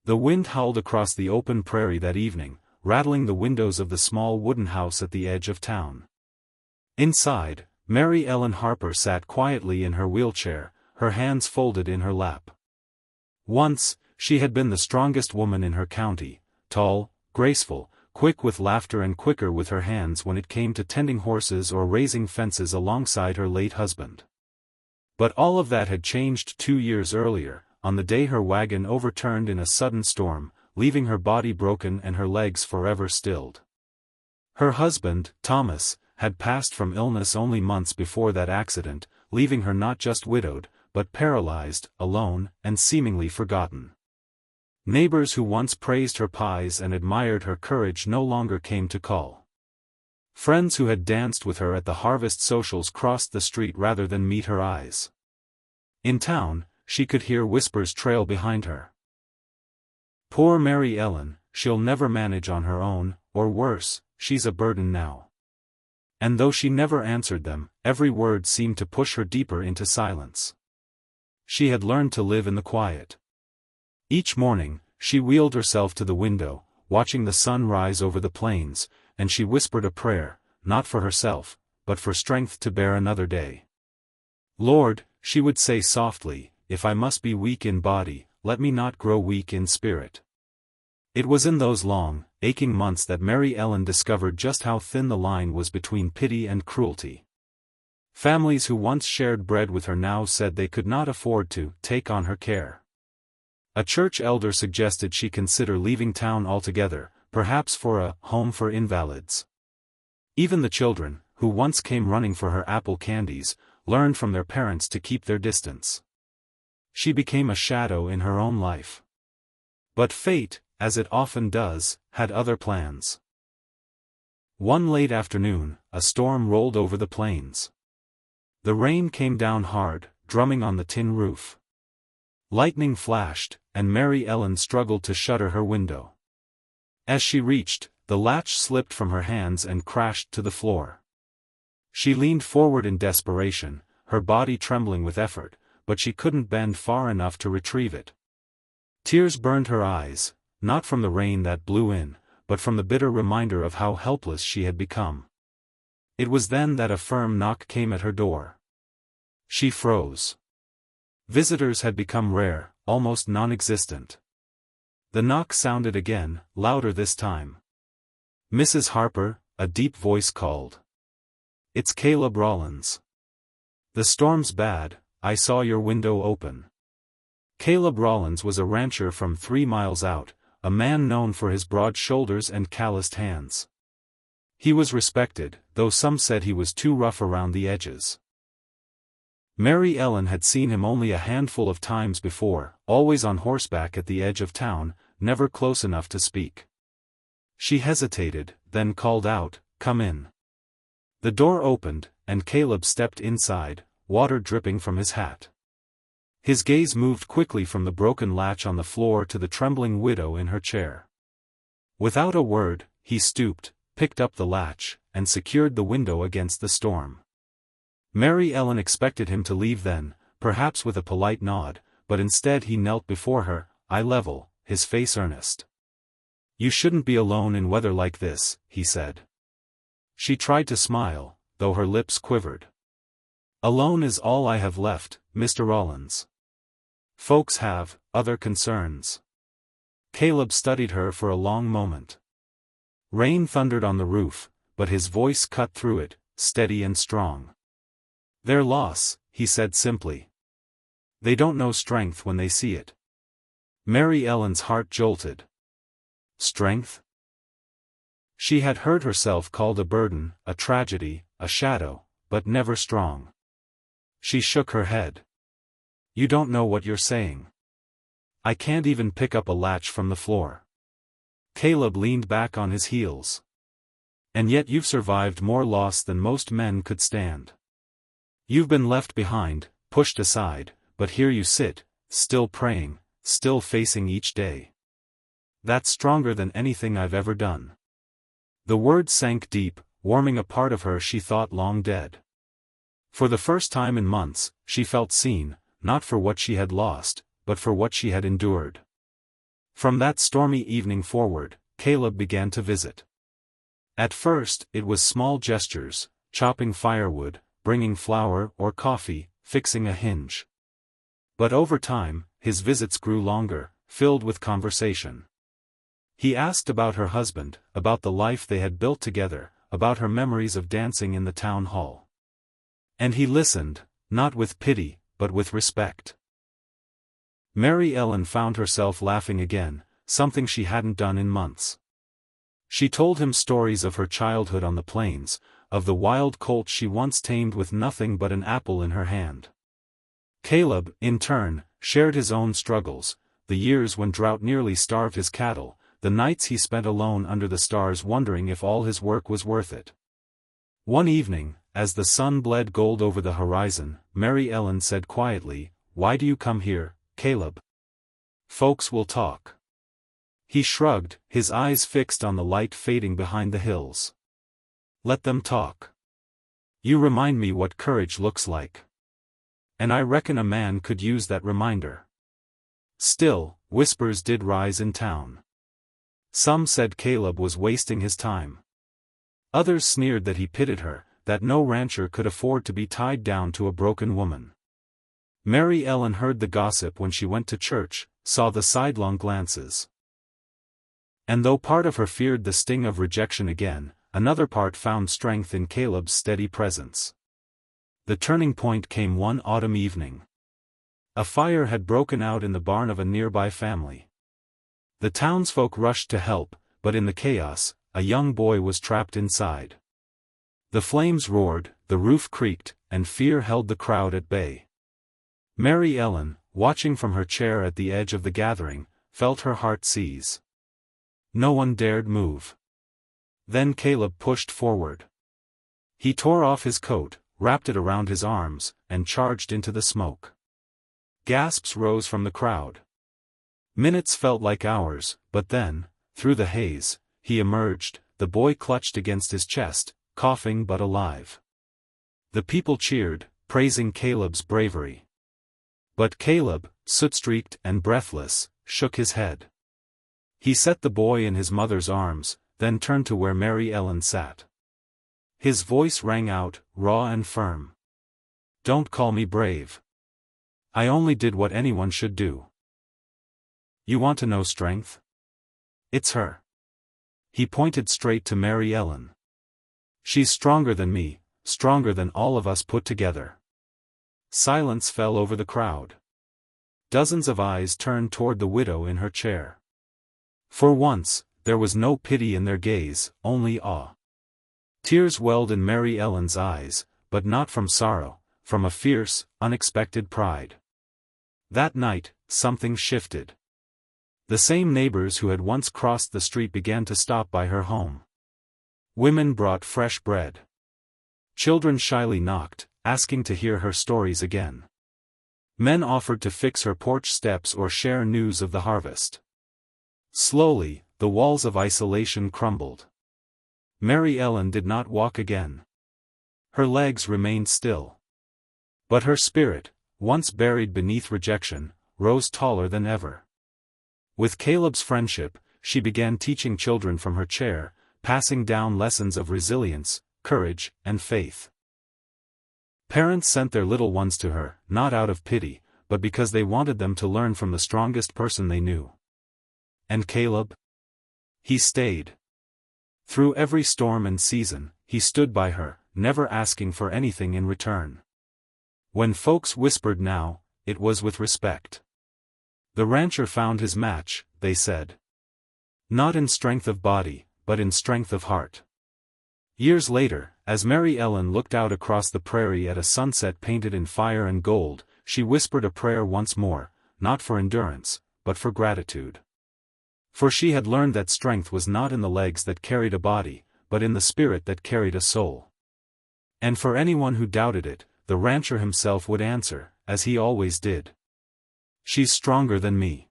The wind howled across the open prairie that evening, rattling the windows of the small wooden house at the edge of town. Inside, Mary Ellen Harper sat quietly in her wheelchair, her hands folded in her lap. Once, she had been the strongest woman in her county, tall, graceful, quick with laughter and quicker with her hands when it came to tending horses or raising fences alongside her late husband. But all of that had changed 2 years earlier, on the day her wagon overturned in a sudden storm, leaving her body broken and her legs forever stilled. Her husband, Thomas, had passed from illness only months before that accident, leaving her not just widowed, but paralyzed, alone, and seemingly forgotten. Neighbors who once praised her pies and admired her courage no longer came to call. Friends who had danced with her at the harvest socials crossed the street rather than meet her eyes. In town, she could hear whispers trail behind her. "Poor Mary Ellen, she'll never manage on her own, or worse, she's a burden now." And though she never answered them, every word seemed to push her deeper into silence. She had learned to live in the quiet. Each morning, she wheeled herself to the window, watching the sun rise over the plains, and she whispered a prayer, not for herself, but for strength to bear another day. "Lord," she would say softly, "if I must be weak in body, let me not grow weak in spirit." It was in those long, aching months that Mary Ellen discovered just how thin the line was between pity and cruelty. Families who once shared bread with her now said they could not afford to take on her care. A church elder suggested she consider leaving town altogether, perhaps for a home for invalids. Even the children, who once came running for her apple candies, learned from their parents to keep their distance. She became a shadow in her own life. But fate, as it often does, had other plans. One late afternoon, a storm rolled over the plains. The rain came down hard, drumming on the tin roof. Lightning flashed, and Mary Ellen struggled to shutter her window. As she reached, the latch slipped from her hands and crashed to the floor. She leaned forward in desperation, her body trembling with effort, but she couldn't bend far enough to retrieve it. Tears burned her eyes, not from the rain that blew in, but from the bitter reminder of how helpless she had become. It was then that a firm knock came at her door. She froze. Visitors had become rare, almost non-existent. The knock sounded again, louder this time. "Mrs. Harper," a deep voice called. "It's Caleb Rollins. The storm's bad, I saw your window open." Caleb Rollins was a rancher from 3 miles out, a man known for his broad shoulders and calloused hands. He was respected, though some said he was too rough around the edges. Mary Ellen had seen him only a handful of times before, always on horseback at the edge of town, never close enough to speak. She hesitated, then called out, "Come in." The door opened, and Caleb stepped inside, water dripping from his hat. His gaze moved quickly from the broken latch on the floor to the trembling widow in her chair. Without a word, he stooped, picked up the latch, and secured the window against the storm. Mary Ellen expected him to leave then, perhaps with a polite nod, but instead he knelt before her, eye level, his face earnest. "You shouldn't be alone in weather like this," he said. She tried to smile, though her lips quivered. "Alone is all I have left, Mr. Rollins. Folks have other concerns." Caleb studied her for a long moment. Rain thundered on the roof, but his voice cut through it, steady and strong. "Their loss," he said simply. "They don't know strength when they see it." Mary Ellen's heart jolted. Strength? She had heard herself called a burden, a tragedy, a shadow, but never strong. She shook her head. "You don't know what you're saying. I can't even pick up a latch from the floor." Caleb leaned back on his heels. "And yet you've survived more loss than most men could stand. You've been left behind, pushed aside, but here you sit, still praying, still facing each day. That's stronger than anything I've ever done." The word sank deep, warming a part of her she thought long dead. For the first time in months, she felt seen, not for what she had lost, but for what she had endured. From that stormy evening forward, Caleb began to visit. At first, it was small gestures, chopping firewood, bringing flour or coffee, fixing a hinge. But over time, his visits grew longer, filled with conversation. He asked about her husband, about the life they had built together, about her memories of dancing in the town hall. And he listened, not with pity, but with respect. Mary Ellen found herself laughing again, something she hadn't done in months. She told him stories of her childhood on the plains, of the wild colt she once tamed with nothing but an apple in her hand. Caleb, in turn, shared his own struggles, the years when drought nearly starved his cattle, the nights he spent alone under the stars wondering if all his work was worth it. One evening, as the sun bled gold over the horizon, Mary Ellen said quietly, "Why do you come here, Caleb? Folks will talk." He shrugged, his eyes fixed on the light fading behind the hills. "Let them talk. You remind me what courage looks like. And I reckon a man could use that reminder." Still, whispers did rise in town. Some said Caleb was wasting his time. Others sneered that he pitied her, that no rancher could afford to be tied down to a broken woman. Mary Ellen heard the gossip when she went to church, saw the sidelong glances. And though part of her feared the sting of rejection again, another part found strength in Caleb's steady presence. The turning point came one autumn evening. A fire had broken out in the barn of a nearby family. The townsfolk rushed to help, but in the chaos, a young boy was trapped inside. The flames roared, the roof creaked, and fear held the crowd at bay. Mary Ellen, watching from her chair at the edge of the gathering, felt her heart seize. No one dared move. Then Caleb pushed forward. He tore off his coat, wrapped it around his arms, and charged into the smoke. Gasps rose from the crowd. Minutes felt like hours, but then, through the haze, he emerged, the boy clutched against his chest, coughing but alive. The people cheered, praising Caleb's bravery. But Caleb, soot-streaked and breathless, shook his head. He set the boy in his mother's arms, then turned to where Mary Ellen sat. His voice rang out, raw and firm. "Don't call me brave. I only did what anyone should do. You want to know strength? It's her." He pointed straight to Mary Ellen. "She's stronger than me, stronger than all of us put together." Silence fell over the crowd. Dozens of eyes turned toward the widow in her chair. For once, there was no pity in their gaze, only awe. Tears welled in Mary Ellen's eyes, but not from sorrow, from a fierce, unexpected pride. That night, something shifted. The same neighbors who had once crossed the street began to stop by her home. Women brought fresh bread. Children shyly knocked, asking to hear her stories again. Men offered to fix her porch steps or share news of the harvest. Slowly, the walls of isolation crumbled. Mary Ellen did not walk again. Her legs remained still. But her spirit, once buried beneath rejection, rose taller than ever. With Caleb's friendship, she began teaching children from her chair, passing down lessons of resilience, courage, and faith. Parents sent their little ones to her, not out of pity, but because they wanted them to learn from the strongest person they knew. And Caleb? He stayed. Through every storm and season, he stood by her, never asking for anything in return. When folks whispered now, it was with respect. The rancher found his match, they said. Not in strength of body, but in strength of heart. Years later, as Mary Ellen looked out across the prairie at a sunset painted in fire and gold, she whispered a prayer once more, not for endurance, but for gratitude. For she had learned that strength was not in the legs that carried a body, but in the spirit that carried a soul. And for anyone who doubted it, the rancher himself would answer, as he always did. She's stronger than me.